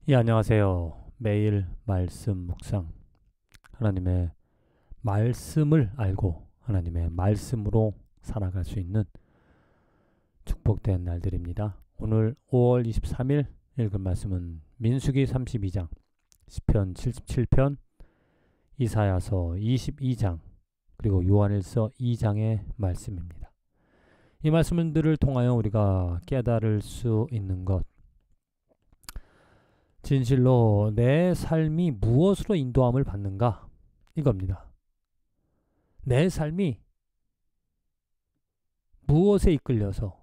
예, 안녕하세요. 매일 말씀 묵상. 하나님의 말씀을 알고 하나님의 말씀으로 살아갈 수 있는 축복된 날들입니다. 오늘 5월 23일 읽은 말씀은 민수기 32장, 시편 77편, 이사야서 22장, 그리고 요한일서 2장의 말씀입니다. 이 말씀들을 통하여 우리가 깨달을 수 있는 것, 진실로 내 삶이 무엇으로 인도함을 받는가? 이겁니다. 내 삶이 무엇에 이끌려서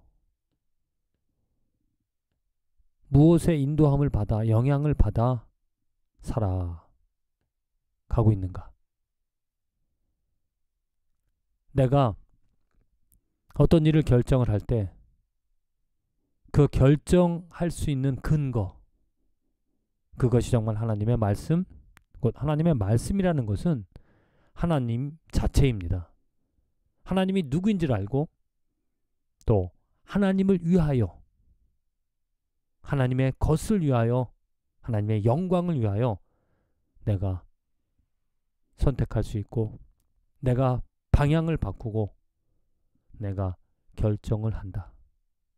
무엇에 인도함을 받아 영향을 받아 살아가고 있는가? 내가 어떤 일을 결정을 할 때 그 결정할 수 있는 근거, 그것이 정말 하나님의 말씀, 곧 하나님의 말씀이라는 것은 하나님 자체입니다. 하나님이 누구인지를 알고 또 하나님을 위하여, 하나님의 것을 위하여, 하나님의 영광을 위하여 내가 선택할 수 있고 내가 방향을 바꾸고 내가 결정을 한다.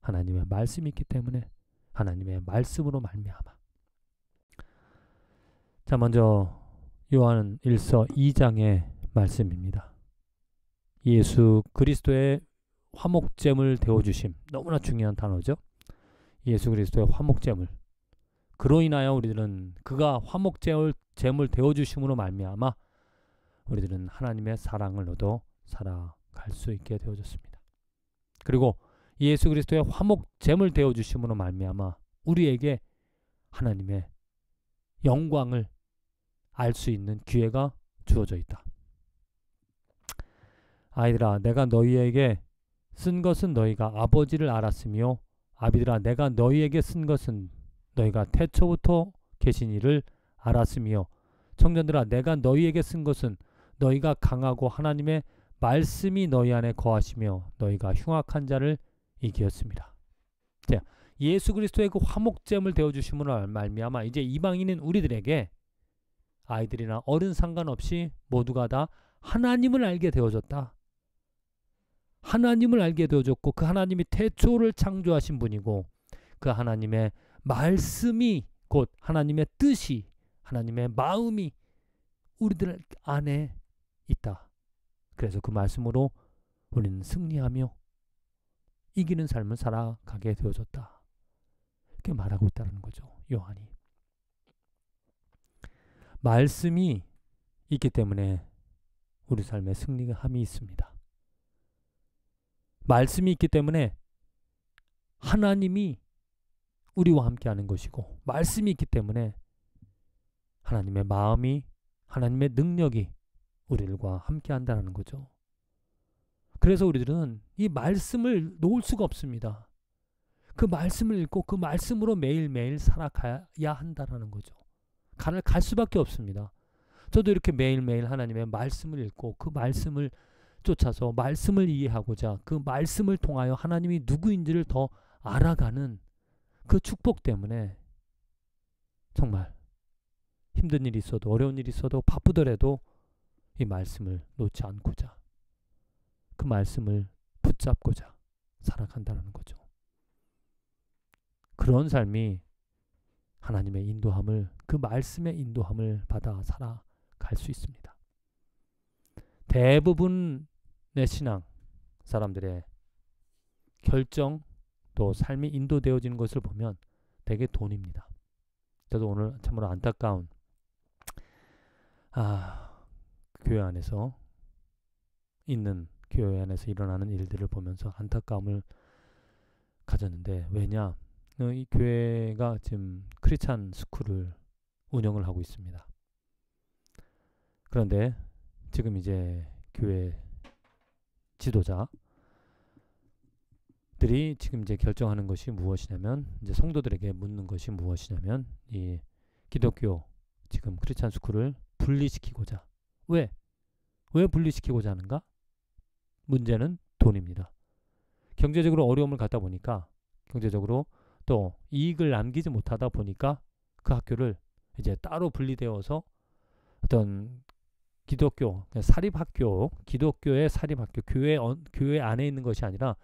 하나님의 말씀이 있기 때문에 하나님의 말씀으로 말미암아. 자, 먼저 요한 1서 2장의 말씀입니다. 예수 그리스도의 화목제물 되어주심. 너무나 중요한 단어죠. 예수 그리스도의 화목제물. 그로 인하여 우리들은 그가 화목제물 되어주심으로 말미암아 우리들은 하나님의 사랑을 얻어 살아갈 수 있게 되어졌습니다. 그리고 예수 그리스도의 화목제물 되어주심으로 말미암아 우리에게 하나님의 영광을 알 수 있는 기회가 주어져 있다. 아이들아, 내가 너희에게 쓴 것은 너희가 아버지를 알았으며 아비들아, 내가 너희에게 쓴 것은 너희가 태초부터 계신 이를 알았으며 청년들아, 내가 너희에게 쓴 것은 너희가 강하고 하나님의 말씀이 너희 안에 거하시며 너희가 흉악한 자를 이기었습니다. 자, 예수 그리스도의 그 화목제물 되어주심으로 말미암아 이제 이방인인 우리들에게 아이들이나 어른 상관없이 모두가 다 하나님을 알게 되어졌다. 하나님을 알게 되어졌고 그 하나님이 태초를 창조하신 분이고 그 하나님의 말씀이 곧 하나님의 뜻이, 하나님의 마음이 우리들 안에 있다. 그래서 그 말씀으로 우리는 승리하며 이기는 삶을 살아가게 되어졌다. 이렇게 말하고 있다는 거죠. 요한이. 말씀이 있기 때문에 우리 삶에 승리함이 있습니다. 말씀이 있기 때문에 하나님이 우리와 함께하는 것이고 말씀이 있기 때문에 하나님의 마음이, 하나님의 능력이 우리들과 함께한다는 거죠. 그래서 우리들은 이 말씀을 놓을 수가 없습니다. 그 말씀을 읽고 그 말씀으로 매일매일 살아가야 한다는 거죠. 갈 수밖에 없습니다. 저도 이렇게 매일매일 하나님의 말씀을 읽고 그 말씀을 쫓아서 말씀을 이해하고자 그 말씀을 통하여 하나님이 누구인지를 더 알아가는 그 축복 때문에 정말 힘든 일이 있어도 어려운 일이 있어도 바쁘더라도 이 말씀을 놓지 않고자 그 말씀을 붙잡고자 살아간다는 거죠. 그런 삶이 하나님의 인도함을, 그 말씀의 인도함을 받아 살아갈 수 있습니다. 대부분의 신앙 사람들의 결정 또 삶이 인도되어지는 것을 보면 대개 돈입니다. 저도 오늘 참으로 안타까운 교회 안에서 일어나는 일들을 보면서 안타까움을 가졌는데, 왜냐? 이 교회가 지금 크리스찬 스쿨을 운영을 하고 있습니다. 그런데 지금 이제 교회 지도자들이 지금 이제 결정하는 것이 무엇이냐면, 이제 성도들에게 묻는 것이 무엇이냐면, 이 기독교 지금 크리스찬 스쿨을 분리시키고자. 왜 분리시키고자 하는가? 문제는 돈입니다. 경제적으로 어려움을 갖다 보니까, 경제적으로 또 이익을 남기지 못하다 보니까 그 학교를 이제 따로 분리되어서 어떤 기독교 사립학교, 기독교의 사립학교, 교회 안에 있는 것이 아니라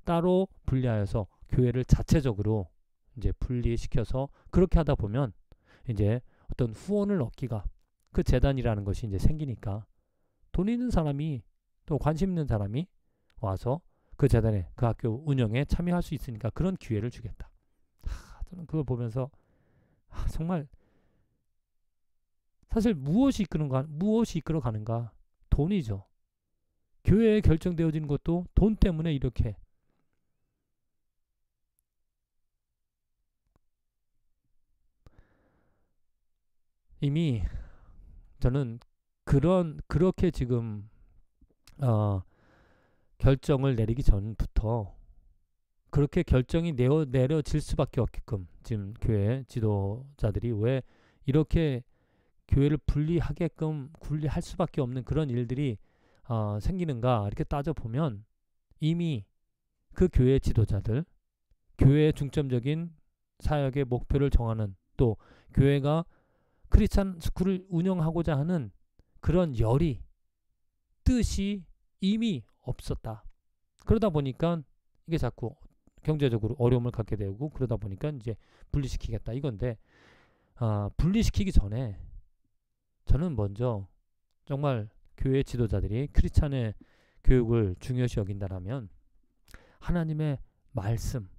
따로 분리하여서 교회를 자체적으로 이제 분리시켜서 그렇게 하다 보면 이제 어떤 후원을 얻기가 그 재단이라는 것이 이제 생기니까 돈 있는 사람이 또 관심 있는 사람이 와서 그 재단에 그 학교 운영에 참여할 수 있으니까 그런 기회를 주겠다. 저는 그걸 보면서 정말 사실 무엇이 이끌어가는가? 돈이죠. 교회에 결정되어지는 것도 돈 때문에 이렇게 이미 저는 그렇게 지금 결정을 내리기 전부터 그렇게 결정이 내려질 수밖에 없게끔 지금 교회 지도자들이 왜 이렇게 교회를 분리할 수밖에 없는 그런 일들이 생기는가 이렇게 따져보면 이미 그 교회 지도자들, 교회의 중점적인 사역의 목표를 정하는 또 교회가 크리스찬 스쿨을 운영하고자 하는 그런 뜻이 이미 없었다. 그러다 보니까 이게 자꾸 경제적으로 어려움을 갖게 되고 그러다 보니까 이제 분리시키겠다 이건데 분리시키기 전에 저는 먼저 정말 교회 지도자들이 크리스찬의 교육을 중요시 여긴다라면 하나님의 말씀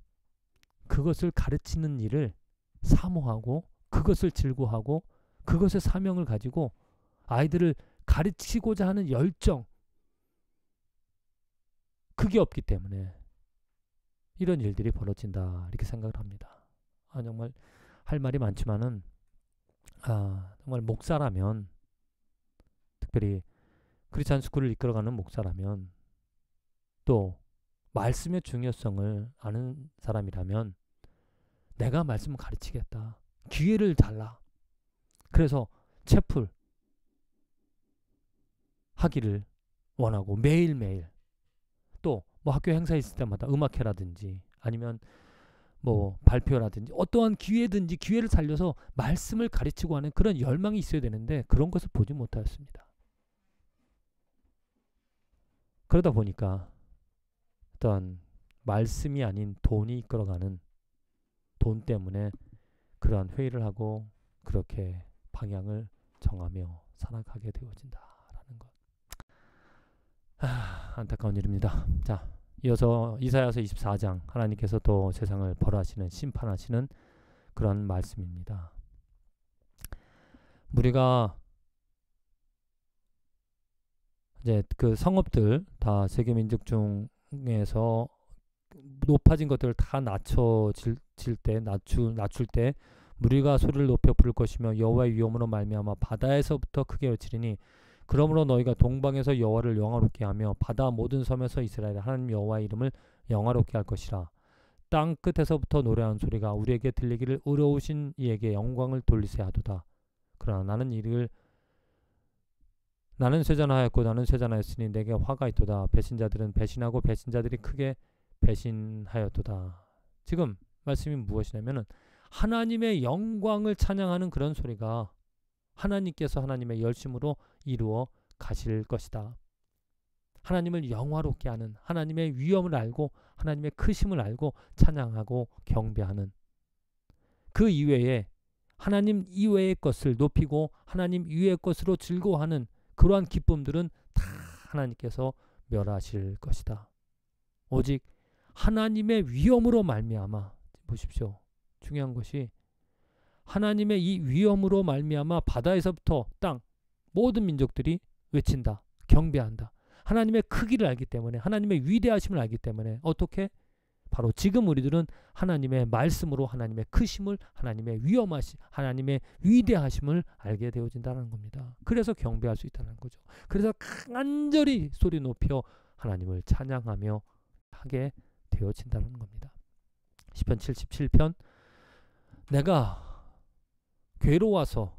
그것을 가르치는 일을 사모하고 그것을 즐거워하고 그것의 사명을 가지고 아이들을 가르치고자 하는 열정 그게 없기 때문에 이런 일들이 벌어진다 이렇게 생각을 합니다. 정말 할 말이 많지만은 정말 목사라면 특별히 크리스찬 스쿨을 이끌어가는 목사라면 또 말씀의 중요성을 아는 사람이라면 내가 말씀을 가르치겠다. 기회를 달라. 그래서 채플 하기를 원하고 매일매일 또 뭐 학교 행사 있을 때마다 음악회라든지 아니면 뭐 발표라든지 어떠한 기회든지 기회를 살려서 말씀을 가르치고 하는 그런 열망이 있어야 되는데 그런 것을 보지 못하였습니다. 그러다 보니까 어떤 말씀이 아닌 돈이 이끌어가는 돈 때문에 그러한 회의를 하고 그렇게 방향을 정하며 살아가게 되어진다라는 것. 안타까운 일입니다. 자, 이어서 이사야서 24장 하나님께서 또 세상을 벌하시는 심판하시는 그런 말씀입니다. 우리가 이제 그 성읍들 다 세계 민족 중에서 높아진 것들을 다 낮출 때 무리가 소리를 높여 부를 것이며 여호와의 위엄으로 말미암아 바다에서부터 크게 외치리니 그러므로 너희가 동방에서 여호와를 영화롭게 하며 바다 모든 섬에서 이스라엘 하나님 여호와의 이름을 영화롭게 할 것이라. 땅 끝에서부터 노래하는 소리가 우리에게 들리기를 의로우신 이에게 영광을 돌리세 하도다. 그러나 나는 쇠잔하였고 나는 쇠잔하였으니 내게 화가 있도다. 배신자들은 배신하고 배신자들이 크게 배신하였도다. 지금 말씀이 무엇이냐면은 하나님의 영광을 찬양하는 그런 소리가 하나님께서 하나님의 열심으로 이루어 가실 것이다. 하나님을 영화롭게 하는 하나님의 위엄을 알고 하나님의 크심을 알고 찬양하고 경배하는 그 이외에 하나님 이외의 것을 높이고 하나님 이외의 것으로 즐거워하는 그러한 기쁨들은 다 하나님께서 멸하실 것이다. 오직 하나님의 위엄으로 말미암아 보십시오. 중요한 것이 하나님의 이 위엄으로 말미암아 바다에서부터 땅 모든 민족들이 외친다. 경배한다. 하나님의 크기를 알기 때문에 하나님의 위대하심을 알기 때문에 어떻게? 바로 지금 우리들은 하나님의 말씀으로 하나님의 크심을 하나님의 위엄하심 하나님의 위대하심을 알게 되어진다는 겁니다. 그래서 경배할 수 있다는 거죠. 그래서 간절히 소리 높여 하나님을 찬양하며 하게 되어진다는 겁니다. 시편 77편 내가 괴로워서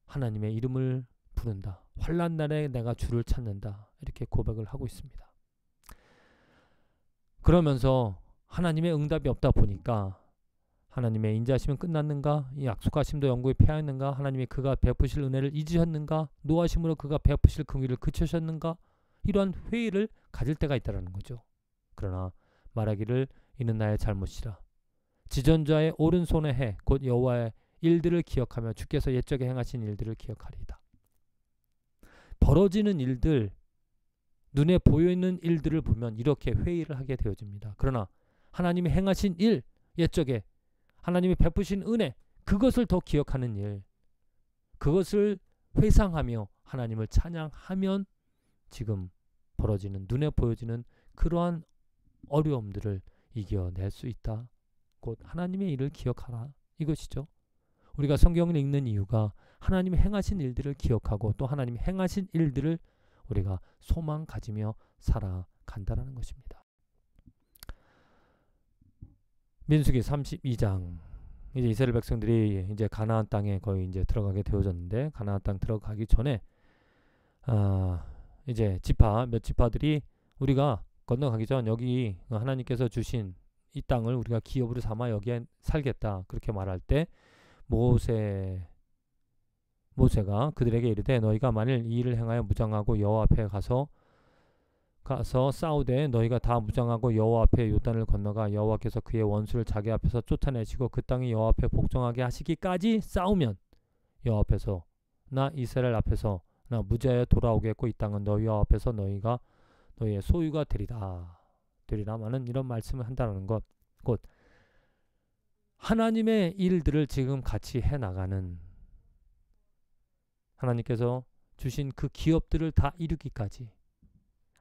하나님의 이름을 부른다. 환난 날에 내가 주를 찾는다. 이렇게 고백을 하고 있습니다. 그러면서 하나님의 응답이 없다 보니까 하나님의 인자하심은 끝났는가? 이 약속하심도 영구히 패하였는가? 하나님이 그가 베푸실 은혜를 잊으셨는가? 노하심으로 그가 베푸실 긍휼을 그치셨는가? 이러한 회의를 가질 때가 있다는 거죠. 그러나 말하기를 이는 나의 잘못이라. 지존자의 오른손의 해 곧 여호와의 일들을 기억하며 주께서 옛적에 행하신 일들을 기억하리이다. 벌어지는 일들, 눈에 보여있는 일들을 보면 이렇게 회의를 하게 되어집니다. 그러나 하나님이 행하신 일, 옛적에 하나님이 베푸신 은혜, 그것을 더 기억하는 일, 그것을 회상하며 하나님을 찬양하면 지금 벌어지는, 눈에 보여지는 그러한 어려움들을 이겨낼 수 있다. 곧 하나님의 일을 기억하라, 이것이죠. 우리가 성경을 읽는 이유가 하나님이 행하신 일들을 기억하고 또 하나님이 행하신 일들을 우리가 소망 가지며 살아간다는 것입니다. 민수기 32장, 이제 이스라엘 백성들이 이제 가나안 땅에 거의 이제 들어가게 되어졌는데, 가나안 땅 들어가기 전에 이제 몇 지파들이 우리가 건너가기 전 여기 하나님께서 주신 이 땅을 우리가 기업으로 삼아 여기에 살겠다, 그렇게 말할 때 모세가 그들에게 이르되 너희가 만일 이 일을 행하여 무장하고 여호와 앞에 가서 싸우되 너희가 다 무장하고 여호와 앞에 요단을 건너가 여호와께서 그의 원수를 자기 앞에서 쫓아내시고 그 땅이 여호와 앞에 복종하게 하시기까지 싸우면 여호와 앞에서 나 이스라엘 앞에서 나 무죄하여 돌아오겠고 이 땅은 너희와 앞에서 너희가 너희의 소유가 되리라마는 이런 말씀을 한다는 것, 곧 하나님의 일들을 지금 같이 해나가는, 하나님께서 주신 그 기업들을 다 이루기까지,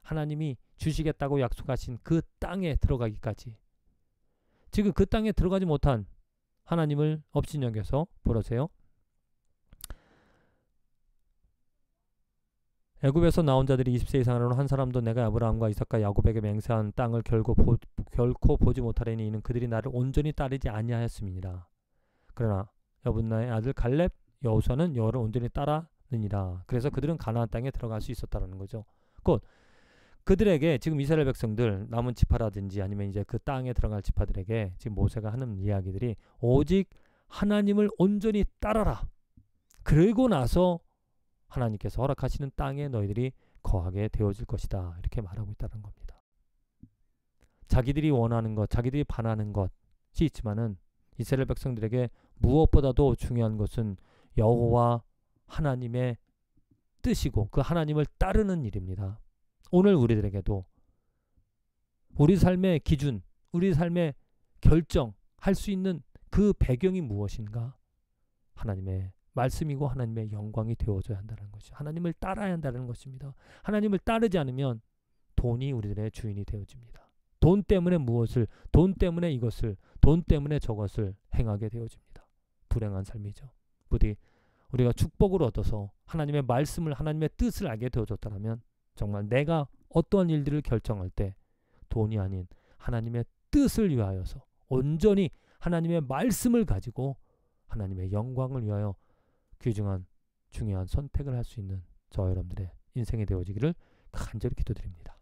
하나님이 주시겠다고 약속하신 그 땅에 들어가기까지, 지금 그 땅에 들어가지 못한 하나님을 업신여겨서 보세요. 애굽에서 나온 자들이 20세 이상으로 한 사람도 내가 아브라함과 이삭과 야곱에게 맹세한 땅을 결코 보지 못하리니 이는 그들이 나를 온전히 따르지 아니하였음이니라. 그러나 여분나의 아들 갈렙, 여호수아는 여호와를 온전히 따르느니라. 그래서 그들은 가나안 땅에 들어갈 수 있었다는 거죠. 곧 그들에게 지금 이스라엘 백성들, 남은 지파라든지 아니면 이제 그 땅에 들어갈 지파들에게 지금 모세가 하는 이야기들이 오직 하나님을 온전히 따라라. 그리고 나서 하나님께서 허락하시는 땅에 너희들이 거하게 되어질 것이다, 이렇게 말하고 있다는 겁니다. 자기들이 원하는 것, 자기들이 바라는 것이 있지만은 이스라엘 백성들에게 무엇보다도 중요한 것은 여호와 하나님의 뜻이고 그 하나님을 따르는 일입니다. 오늘 우리들에게도 우리 삶의 기준, 우리 삶의 결정할 수 있는 그 배경이 무엇인가? 하나님의 말씀이고 하나님의 영광이 되어줘야 한다는 것이죠. 하나님을 따라야 한다는 것입니다. 하나님을 따르지 않으면 돈이 우리들의 주인이 되어집니다. 돈 때문에 무엇을, 돈 때문에 이것을, 돈 때문에 저것을 행하게 되어집니다. 불행한 삶이죠. 부디 우리가 축복을 얻어서 하나님의 말씀을, 하나님의 뜻을 알게 되어졌다면 정말 내가 어떠한 일들을 결정할 때 돈이 아닌 하나님의 뜻을 위하여서 온전히 하나님의 말씀을 가지고 하나님의 영광을 위하여 귀중한 중요한 선택을 할 수 있는 저 여러분들의 인생이 되어지기를 간절히 기도드립니다.